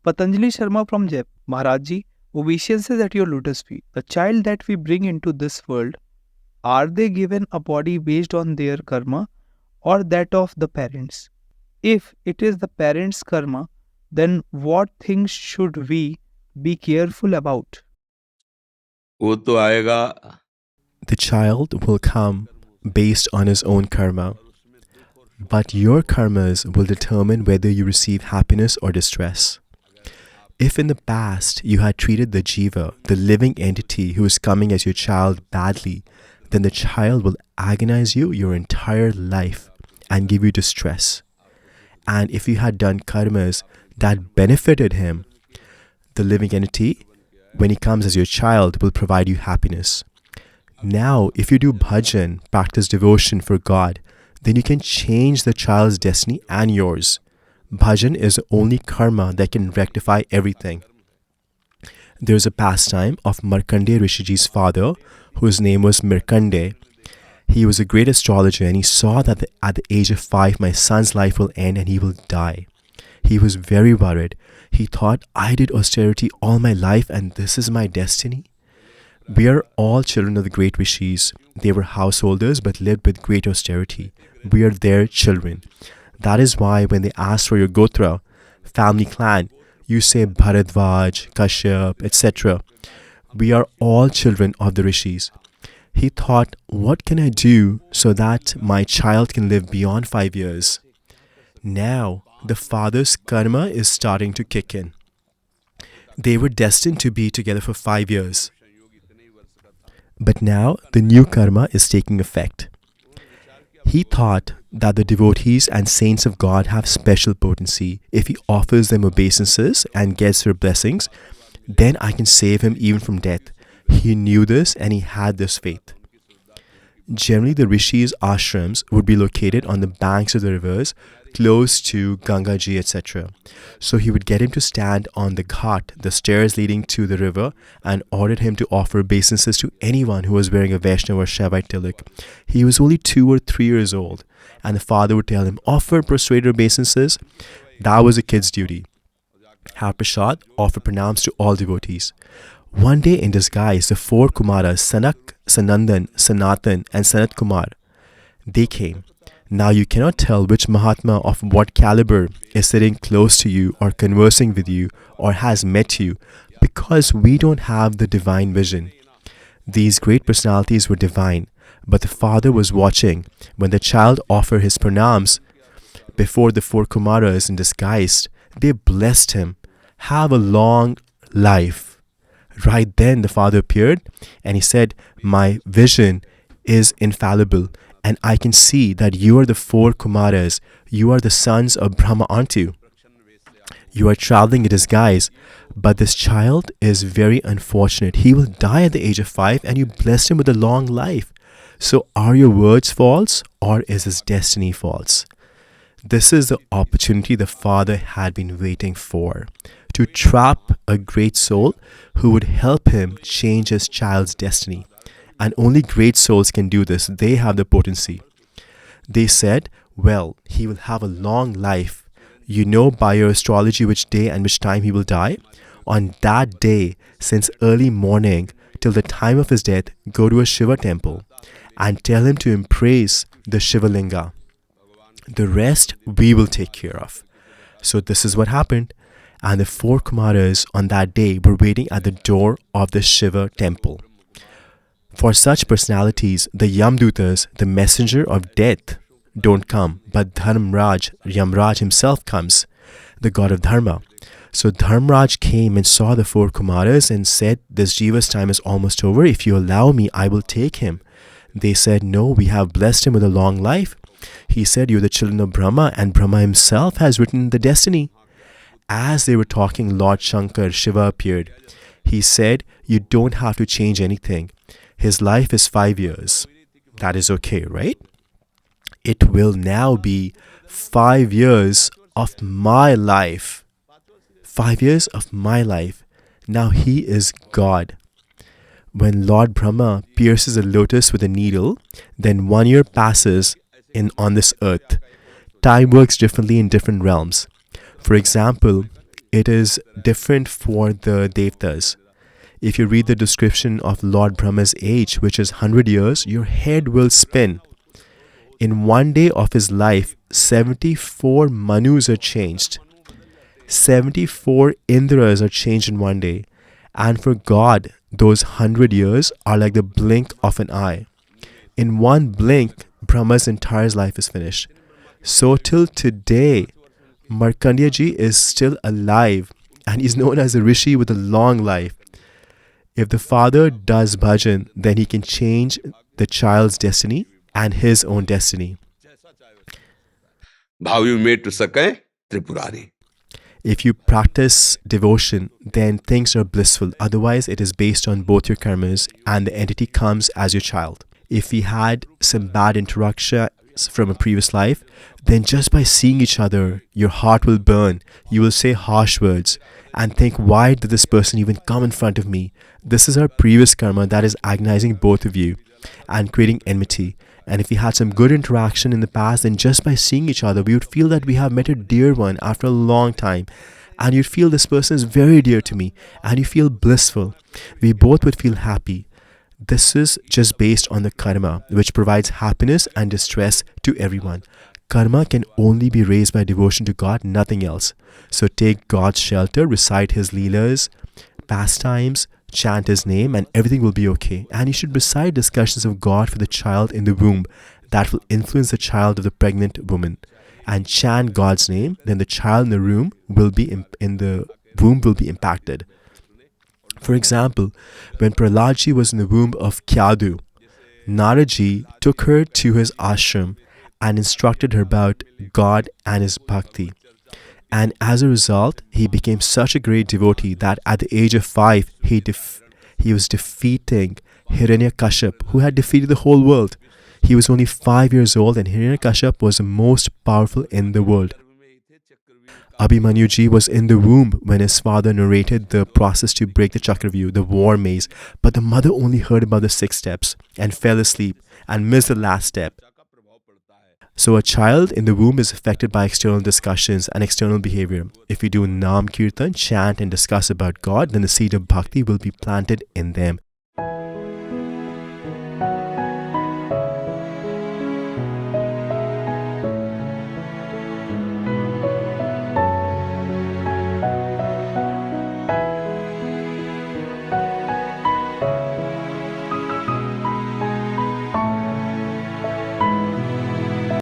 Patanjali Sharma from Jep. Maharaji, obeisances at your lotus feet. The child that we bring into this world, are they given a body based on their karma or that of the parents? If it is the parents' karma, then what things should we be careful about? वो तो आएगा. The child will come based on his own karma, but your karmas will determine whether you receive happiness or distress. If in the past you had treated the jiva, the living entity who is coming as your child, badly, then the child will agonize you your entire life and give you distress. And if you had done karmas that benefited him, the living entity, when he comes as your child, will provide you happiness. Now, if you do bhajan, practice devotion for God, then you can change the child's destiny and yours. Bhajan is the only karma that can rectify everything. There is a pastime of Markand Rishi's father, whose name was Markand. He was a great astrologer and he saw that at the age of 5, my son's life will end and he will die. He was very worried. He thought, I did austerity all my life and this is my destiny. We are all children of the great rishis. They were householders but lived with great austerity. We are their children. That is why when they ask for your gotra, family clan, you say Bharadvaj, Kashyap, etc. We are all children of the rishis. He thought, what can I do so that my child can live beyond 5 years? Now, the father's karma is starting to kick in. They were destined to be together for 5 years. But now, the new karma is taking effect. He thought that the devotees and saints of God have special potency. If he offers them obeisances and gets their blessings, then I can save him even from death. He knew this and he had this faith. Generally, the rishis' ashrams would be located on the banks of the rivers, close to Gangaji, etc. So he would get him to stand on the Ghat, the stairs leading to the river, and ordered him to offer obeisances to anyone who was wearing a Vaishnava or Shaivite tilak. He was only 2 or 3 years old, and the father would tell him, offer prostrated obeisances. That was a kid's duty. Have prasad, offer pranams to all devotees. One day in disguise, the 4 Kumaras, Sanak, Sanandan, Sanatan and Sanat Kumar, they came. Now you cannot tell which Mahatma of what caliber is sitting close to you or conversing with you or has met you, because we don't have the divine vision. These great personalities were divine, but the father was watching. When the child offered his pranams before the 4 Kumaras in disguise, they blessed him. Have a long life. Right then the father appeared and he said, my vision is infallible and I can see that you are the 4 Kumaras. You are the sons of Brahma, aren't you? You are traveling in disguise, but this child is very unfortunate. He will die at the age of 5 and you blessed him with a long life. So are your words false or is his destiny false? This is the opportunity the father had been waiting for, to trap a great soul who would help him change his child's destiny. And only great souls can do this. They have the potency. They said, well, he will have a long life. You know by your astrology which day and which time he will die. On that day, since early morning till the time of his death, go to a Shiva temple and tell him to embrace the Shiva Linga. The rest we will take care of. So this is what happened. And the 4 Kumaras on that day were waiting at the door of the Shiva temple. For such personalities, the Yamdutas, the messenger of death, don't come, but Dharmraj, Yamraj himself comes, the god of Dharma. So Dharmraj came and saw the 4 Kumaras and said, this Jiva's time is almost over. If you allow me, I will take him. They said, no, we have blessed him with a long life. He said, you're the children of Brahma and Brahma himself has written the destiny. As they were talking, Lord Shankar, Shiva appeared. He said, you don't have to change anything. His life is 5 years. That is okay, right? It will now be 5 years of my life. 5 years of my life. Now he is God. When Lord Brahma pierces a lotus with a needle, then 1 year passes on this earth. Time works differently in different realms. For example, it is different for the Devtas. If you read the description of Lord Brahma's age, which is 100 years, your head will spin. In one day of his life, 74 Manus are changed. 74 Indras are changed in one day. And for God, those 100 years are like the blink of an eye. In one blink, Brahma's entire life is finished. So till today, Markandeya is still alive and he's known as a rishi with a long life. If the father does bhajan, then he can change the child's destiny and his own destiny. भावी met सकें Tripurari. If you practice devotion, then things are blissful. Otherwise, it is based on both your karmas and the entity comes as your child. If we had some bad interactions from a previous life, then just by seeing each other, your heart will burn. You will say harsh words and think, why did this person even come in front of me? This is our previous karma that is agonizing both of you and creating enmity. And if we had some good interaction in the past, then just by seeing each other, we would feel that we have met a dear one after a long time. And you'd feel this person is very dear to me. And you feel blissful. We both would feel happy. This is just based on the karma, which provides happiness and distress to everyone. Karma can only be raised by devotion to God, nothing else. So take God's shelter, recite His leelas, pastimes, chant His name, and everything will be okay. And you should recite discussions of God for the child in the womb that will influence the child of the pregnant woman. And chant God's name, then the child in the room will be in the womb will be impacted. For example, when Prahlad was in the womb of Kyadu, Naraji took her to his ashram and instructed her about God and his bhakti. And as a result, he became such a great devotee that at the age of 5, he was defeating Hiranyakashipu, who had defeated the whole world. He was only 5 years old and Hiranyakashipu was the most powerful in the world. Abhimanyuji was in the womb when his father narrated the process to break the Chakravyuh, the war maze, but the mother only heard about the 6 steps and fell asleep and missed the last step. So a child in the womb is affected by external discussions and external behavior. If we do Nam Kirtan, chant and discuss about God, then the seed of bhakti will be planted in them.